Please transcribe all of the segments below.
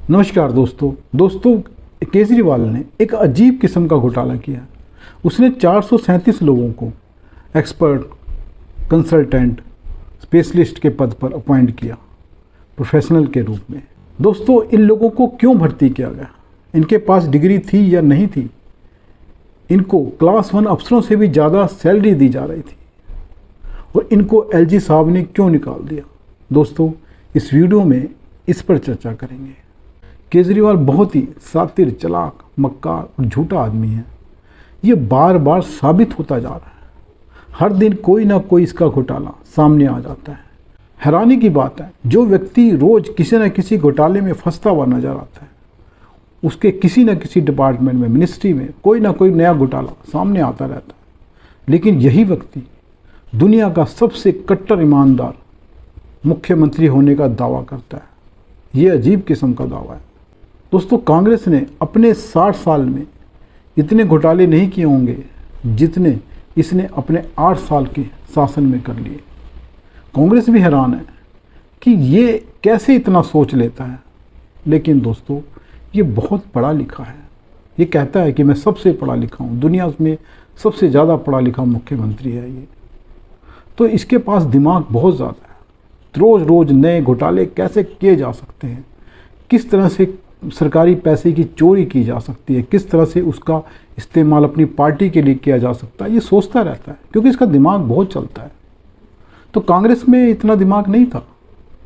नमस्कार दोस्तों केजरीवाल ने एक अजीब किस्म का घोटाला किया। उसने 437 लोगों को एक्सपर्ट, कंसल्टेंट, स्पेशलिस्ट के पद पर अपॉइंट किया प्रोफेशनल के रूप में। दोस्तों, इन लोगों को क्यों भर्ती किया गया? इनके पास डिग्री थी या नहीं थी? इनको क्लास 1 अफसरों से भी ज़्यादा सैलरी दी जा रही थी और इनको एलजी साहब ने क्यों निकाल दिया? दोस्तों, इस वीडियो में इस पर चर्चा करेंगे। केजरीवाल बहुत ही शातिर, चालाक, मक्कार और झूठा आदमी है। ये बार बार साबित होता जा रहा है। हर दिन कोई ना कोई इसका घोटाला सामने आ जाता है। हैरानी की बात है, जो व्यक्ति रोज किसी न किसी घोटाले में फंसता हुआ नजर आता है, उसके किसी न किसी डिपार्टमेंट में, मिनिस्ट्री में कोई ना कोई नया घोटाला सामने आता रहता है। लेकिन यही व्यक्ति दुनिया का सबसे कट्टर ईमानदार मुख्यमंत्री होने का दावा करता है। ये अजीब किस्म का दावा है। दोस्तों, कांग्रेस ने अपने 60 साल में इतने घोटाले नहीं किए होंगे जितने इसने अपने 8 साल के शासन में कर लिए। कांग्रेस भी हैरान है कि ये कैसे इतना सोच लेता है। लेकिन दोस्तों, ये बहुत पढ़ा लिखा है। ये कहता है कि मैं सबसे पढ़ा लिखा हूँ, दुनिया में सबसे ज़्यादा पढ़ा लिखा मुख्यमंत्री है ये। तो इसके पास दिमाग बहुत ज़्यादा है। रोज़ रोज़ नए घोटाले कैसे किए जा सकते हैं, किस तरह से सरकारी पैसे की चोरी की जा सकती है, किस तरह से उसका इस्तेमाल अपनी पार्टी के लिए किया जा सकता है, ये सोचता रहता है क्योंकि इसका दिमाग बहुत चलता है। तो कांग्रेस में इतना दिमाग नहीं था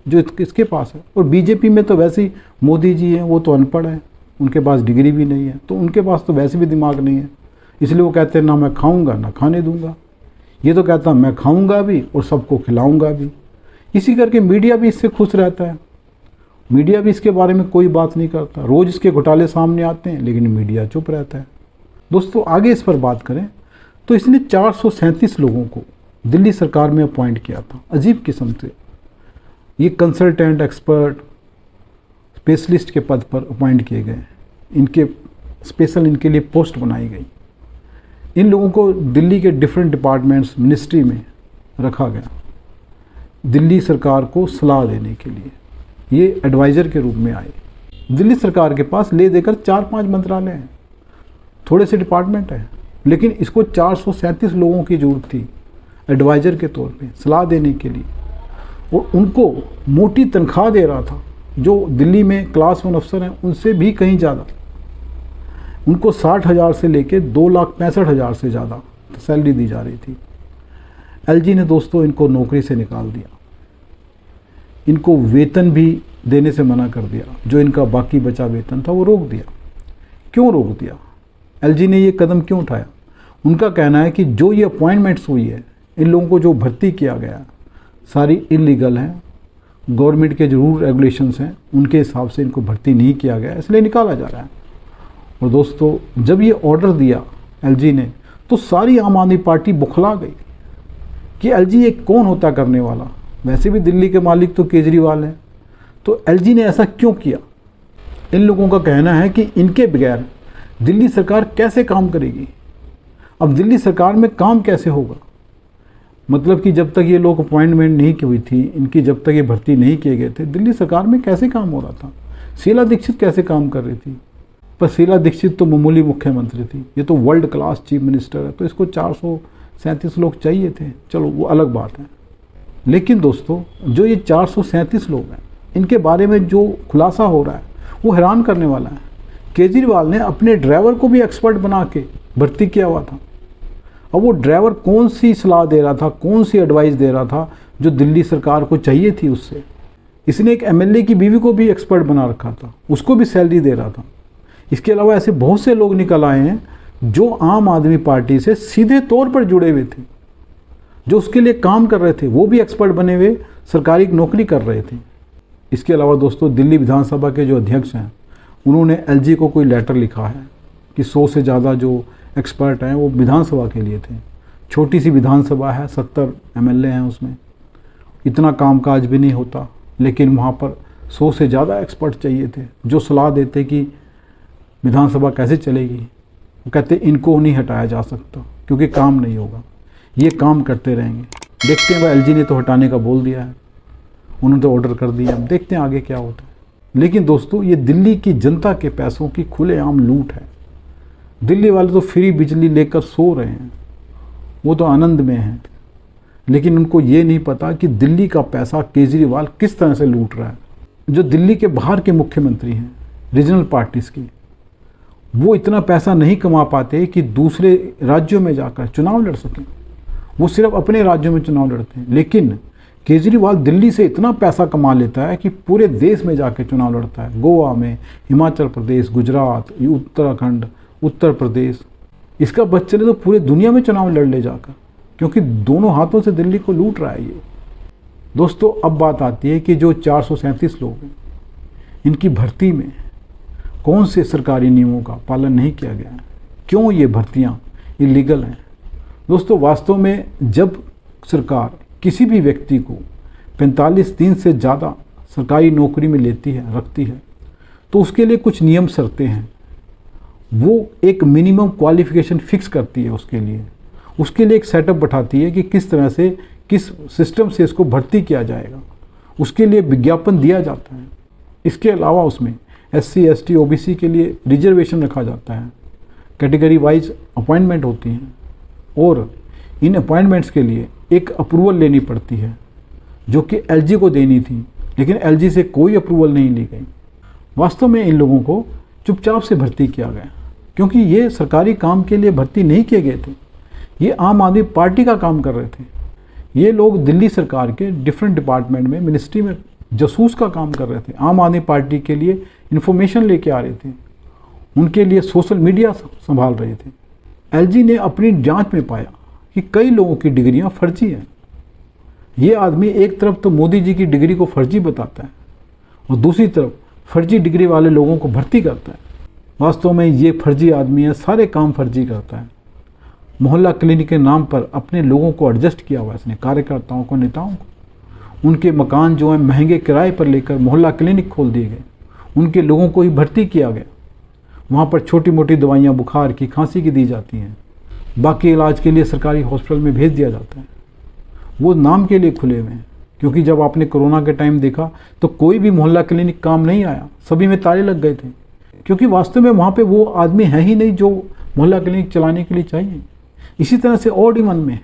जो इसके पास है। और बीजेपी में तो वैसे ही मोदी जी हैं, वो तो अनपढ़ हैं, उनके पास डिग्री भी नहीं है, तो उनके पास तो वैसे भी दिमाग नहीं है। इसलिए वो कहते हैं ना मैं खाऊंगा ना खाने दूंगा। ये तो कहता मैं खाऊंगा भी और सबको खिलाऊंगा भी। इसी करके मीडिया भी इससे खुश रहता है। मीडिया भी इसके बारे में कोई बात नहीं करता। रोज़ इसके घोटाले सामने आते हैं लेकिन मीडिया चुप रहता है। दोस्तों, आगे इस पर बात करें तो इसने 437 लोगों को दिल्ली सरकार में अपॉइंट किया था अजीब किस्म से। ये कंसल्टेंट, एक्सपर्ट, स्पेशलिस्ट के पद पर अपॉइंट किए गए। इनके स्पेशल इनके लिए पोस्ट बनाई गई। इन लोगों को दिल्ली के डिफरेंट डिपार्टमेंट्स, मिनिस्ट्री में रखा गया दिल्ली सरकार को सलाह देने के लिए। ये एडवाइज़र के रूप में आए। दिल्ली सरकार के पास ले देकर 4-5 मंत्रालय हैं, थोड़े से डिपार्टमेंट हैं, लेकिन इसको 437 लोगों की ज़रूरत थी एडवाइज़र के तौर पे सलाह देने के लिए। और उनको मोटी तनख्वाह दे रहा था, जो दिल्ली में क्लास 1 अफसर हैं उनसे भी कहीं ज़्यादा। उनको 60,000 से लेकर 2,65,000 से ज़्यादा सैलरी दी जा रही थी। एलजी ने दोस्तों इनको नौकरी से निकाल दिया। इनको वेतन भी देने से मना कर दिया। जो इनका बाकी बचा वेतन था वो रोक दिया। क्यों रोक दिया? एलजी ने ये कदम क्यों उठाया? उनका कहना है कि जो ये अपॉइंटमेंट्स हुई है, इन लोगों को जो भर्ती किया गया, सारी इलीगल हैं। गवर्नमेंट के जो रूल रेगुलेशंस हैं उनके हिसाब से इनको भर्ती नहीं किया गया, इसलिए निकाला जा रहा है। और दोस्तों, जब ये ऑर्डर दिया एलजी ने, तो सारी आम आदमी पार्टी बुखला गई कि एलजी ये कौन होता करने वाला। वैसे भी दिल्ली के मालिक तो केजरीवाल हैं, तो एलजी ने ऐसा क्यों किया? इन लोगों का कहना है कि इनके बगैर दिल्ली सरकार कैसे काम करेगी। अब दिल्ली सरकार में काम कैसे होगा? मतलब कि जब तक ये लोग अपॉइंटमेंट नहीं की हुई थी, इनकी जब तक ये भर्ती नहीं किए गए थे, दिल्ली सरकार में कैसे काम हो रहा था? शीला दीक्षित कैसे काम कर रही थी? पर शीला दीक्षित तो मामूली मुख्यमंत्री थी, ये तो वर्ल्ड क्लास चीफ मिनिस्टर है, तो इसको 437 लोग चाहिए थे। चलो वो अलग बात है। लेकिन दोस्तों, जो ये 437 लोग हैं, इनके बारे में जो खुलासा हो रहा है वो हैरान करने वाला है। केजरीवाल ने अपने ड्राइवर को भी एक्सपर्ट बना के भर्ती किया हुआ था। अब वो ड्राइवर कौन सी सलाह दे रहा था, कौन सी एडवाइस दे रहा था जो दिल्ली सरकार को चाहिए थी उससे? इसने एक एमएलए की बीवी को भी एक्सपर्ट बना रखा था, उसको भी सैलरी दे रहा था। इसके अलावा ऐसे बहुत से लोग निकल आए हैं जो आम आदमी पार्टी से सीधे तौर पर जुड़े हुए थे, जो उसके लिए काम कर रहे थे, वो भी एक्सपर्ट बने हुए सरकारी नौकरी कर रहे थे। इसके अलावा दोस्तों, दिल्ली विधानसभा के जो अध्यक्ष हैं, उन्होंने एलजी को कोई लेटर लिखा है कि 100 से ज़्यादा जो एक्सपर्ट हैं वो विधानसभा के लिए थे। छोटी सी विधानसभा है, 70 एमएलए हैं उसमें, इतना कामकाज भी नहीं होता, लेकिन वहाँ पर 100 से ज़्यादा एक्सपर्ट चाहिए थे जो सलाह देते कि विधानसभा कैसे चलेगी। वो कहते इनको नहीं हटाया जा सकता क्योंकि काम नहीं होगा, ये काम करते रहेंगे। देखते हैं, भाई एलजी ने तो हटाने का बोल दिया है, उन्होंने तो ऑर्डर कर दिया, अब देखते हैं आगे क्या होता है। लेकिन दोस्तों ये दिल्ली की जनता के पैसों की खुलेआम लूट है। दिल्ली वाले तो फ्री बिजली लेकर सो रहे हैं, वो तो आनंद में हैं, लेकिन उनको ये नहीं पता कि दिल्ली का पैसा केजरीवाल किस तरह से लूट रहा है। जो दिल्ली के बाहर के मुख्यमंत्री हैं रीजनल पार्टीज़ के, वो इतना पैसा नहीं कमा पाते कि दूसरे राज्यों में जाकर चुनाव लड़ सकें। वो सिर्फ अपने राज्यों में चुनाव लड़ते हैं, लेकिन केजरीवाल दिल्ली से इतना पैसा कमा लेता है कि पूरे देश में जाकर चुनाव लड़ता है। गोवा में, हिमाचल प्रदेश, गुजरात, उत्तराखंड, उत्तर प्रदेश, इसका बस चले तो पूरे दुनिया में चुनाव लड़ ले जाकर, क्योंकि दोनों हाथों से दिल्ली को लूट रहा है ये। दोस्तों अब बात आती है कि जो 437 लोग हैं, इनकी भर्ती में कौन से सरकारी नियमों का पालन नहीं किया गया है, क्यों ये भर्तियाँ इलीगल हैं। दोस्तों वास्तव में जब सरकार किसी भी व्यक्ति को 45 दिन से ज़्यादा सरकारी नौकरी में लेती है, रखती है, तो उसके लिए कुछ नियम शर्तें हैं। वो एक मिनिमम क्वालिफिकेशन फिक्स करती है उसके लिए एक सेटअप बैठाती है कि किस तरह से, किस सिस्टम से इसको भर्ती किया जाएगा। उसके लिए विज्ञापन दिया जाता है। इसके अलावा उसमें SC, ST, OBC के लिए रिजर्वेशन रखा जाता है। कैटेगरी वाइज अपॉइंटमेंट होती हैं और इन अपॉइंटमेंट्स के लिए एक अप्रूवल लेनी पड़ती है, जो कि LG को देनी थी, लेकिन LG से कोई अप्रूवल नहीं ली गई। वास्तव में इन लोगों को चुपचाप से भर्ती किया गया, क्योंकि ये सरकारी काम के लिए भर्ती नहीं किए गए थे। ये आम आदमी पार्टी का काम कर रहे थे। ये लोग दिल्ली सरकार के डिफरेंट डिपार्टमेंट में, मिनिस्ट्री में जासूस का काम कर रहे थे। आम आदमी पार्टी के लिए इन्फॉर्मेशन लेके आ रहे थे, उनके लिए सोशल मीडिया संभाल रहे थे। LG ने अपनी जांच में पाया कि कई लोगों की डिग्रियां फर्जी हैं। ये आदमी एक तरफ तो मोदी जी की डिग्री को फर्जी बताता है और दूसरी तरफ फर्जी डिग्री वाले लोगों को भर्ती करता है। वास्तव में ये फर्जी आदमी है, सारे काम फर्जी करता है। मोहल्ला क्लिनिक के नाम पर अपने लोगों को एडजस्ट किया हुआ इसने, कार्यकर्ताओं को, नेताओं को। उनके मकान जो हैं महंगे किराए पर लेकर मोहल्ला क्लिनिक खोल दिए गए, उनके लोगों को ही भर्ती किया गया। वहाँ पर छोटी मोटी दवाइयाँ बुखार की, खांसी की दी जाती हैं, बाकी इलाज के लिए सरकारी हॉस्पिटल में भेज दिया जाता है। वो नाम के लिए खुले हुए हैं, क्योंकि जब आपने कोरोना के टाइम देखा तो कोई भी मोहल्ला क्लिनिक काम नहीं आया, सभी में ताले लग गए थे, क्योंकि वास्तव में वहाँ पे वो आदमी है ही नहीं जो मोहल्ला क्लिनिक चलाने के लिए चाहिए। इसी तरह से और डिमांड में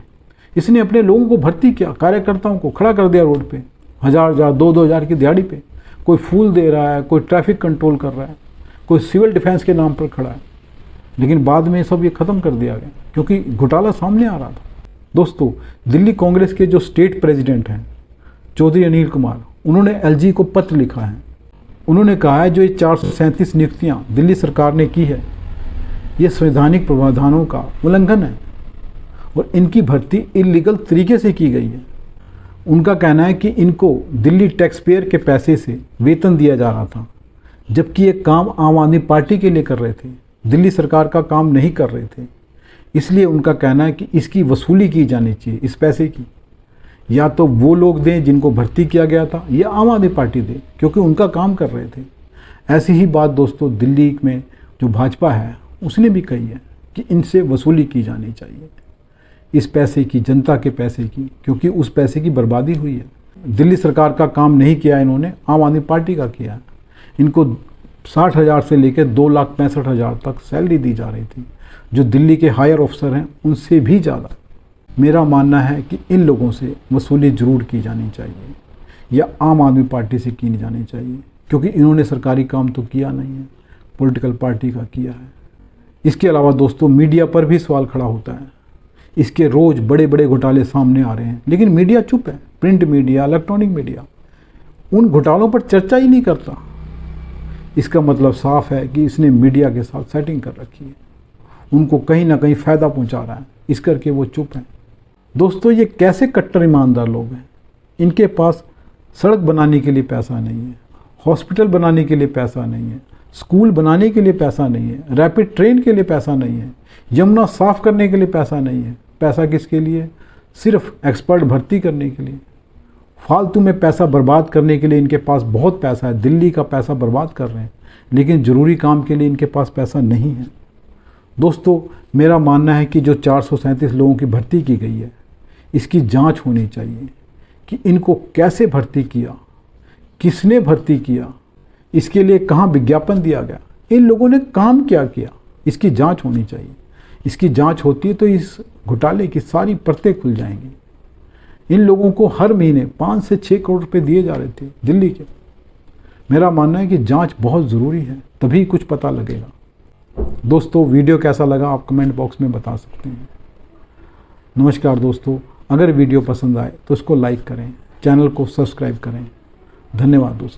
इसने अपने लोगों को भर्ती किया, कार्यकर्ताओं को खड़ा कर दिया रोड पे, 1000 2 हज़ार की दिहाड़ी पे। कोई फूल दे रहा है, कोई ट्रैफिक कंट्रोल कर रहा है, कोई सिविल डिफेंस के नाम पर खड़ा है। लेकिन बाद में सब ये ख़त्म कर दिया गया, क्योंकि घोटाला सामने आ रहा था। दोस्तों दिल्ली कांग्रेस के जो स्टेट प्रेसिडेंट हैं चौधरी अनिल कुमार, उन्होंने LG को पत्र लिखा है। उन्होंने कहा है जो ये 437 नियुक्तियाँ दिल्ली सरकार ने की है, ये संवैधानिक प्रावधानों का उल्लंघन है और इनकी भर्ती इलीगल तरीके से की गई है। उनका कहना है कि इनको दिल्ली टैक्स पेयर के पैसे से वेतन दिया जा रहा था, जबकि ये काम आम आदमी पार्टी के लिए कर रहे थे, दिल्ली सरकार का काम नहीं कर रहे थे। इसलिए उनका कहना है कि इसकी वसूली की जानी चाहिए, इस पैसे की। या तो वो लोग दें जिनको भर्ती किया गया था, या आम आदमी पार्टी दे, क्योंकि उनका काम कर रहे थे। ऐसी ही बात दोस्तों दिल्ली में जो भाजपा है उसने भी कही है कि इनसे वसूली की जानी चाहिए, इस पैसे की, जनता के पैसे की, क्योंकि उस पैसे की बर्बादी हुई है। दिल्ली सरकार का काम नहीं किया इन्होंने, आम आदमी पार्टी का किया। इनको 60,000 से लेकर 2,65,000 तक सैलरी दी जा रही थी, जो दिल्ली के हायर ऑफिसर हैं उनसे भी ज़्यादा। मेरा मानना है कि इन लोगों से वसूली ज़रूर की जानी चाहिए, या आम आदमी पार्टी से की जानी चाहिए, क्योंकि इन्होंने सरकारी काम तो किया नहीं है, पॉलिटिकल पार्टी का किया है। इसके अलावा दोस्तों मीडिया पर भी सवाल खड़ा होता है। इसके रोज़ बड़े बड़े घोटाले सामने आ रहे हैं, लेकिन मीडिया चुप है। प्रिंट मीडिया, इलेक्ट्रॉनिक मीडिया उन घोटालों पर चर्चा ही नहीं करता। इसका मतलब साफ है कि इसने मीडिया के साथ सेटिंग कर रखी है, उनको कहीं ना कहीं फ़ायदा पहुंचा रहा है, इस करके वो चुप हैं। दोस्तों ये कैसे कट्टर ईमानदार लोग हैं। इनके पास सड़क बनाने के लिए पैसा नहीं है, हॉस्पिटल बनाने के लिए पैसा नहीं है, स्कूल बनाने के लिए पैसा नहीं है, रैपिड ट्रेन के लिए पैसा नहीं है, यमुना साफ़ करने के लिए पैसा नहीं है। पैसा किसके लिए? सिर्फ एक्सपर्ट भर्ती करने के लिए, फालतू में पैसा बर्बाद करने के लिए इनके पास बहुत पैसा है। दिल्ली का पैसा बर्बाद कर रहे हैं, लेकिन ज़रूरी काम के लिए इनके पास पैसा नहीं है। दोस्तों मेरा मानना है कि जो 437 लोगों की भर्ती की गई है, इसकी जांच होनी चाहिए कि इनको कैसे भर्ती किया, किसने भर्ती किया, इसके लिए कहाँ विज्ञापन दिया गया, इन लोगों ने काम क्या किया, इसकी जांच होनी चाहिए। इसकी जांच होती है तो इस घोटाले की सारी परतें खुल जाएंगी। इन लोगों को हर महीने 5 से 6 करोड़ रुपए दिए जा रहे थे दिल्ली के। मेरा मानना है कि जांच बहुत ज़रूरी है, तभी कुछ पता लगेगा। दोस्तों, वीडियो कैसा लगा आप कमेंट बॉक्स में बता सकते हैं। नमस्कार दोस्तों, अगर वीडियो पसंद आए तो इसको लाइक करें, चैनल को सब्सक्राइब करें। धन्यवाद दोस्तों।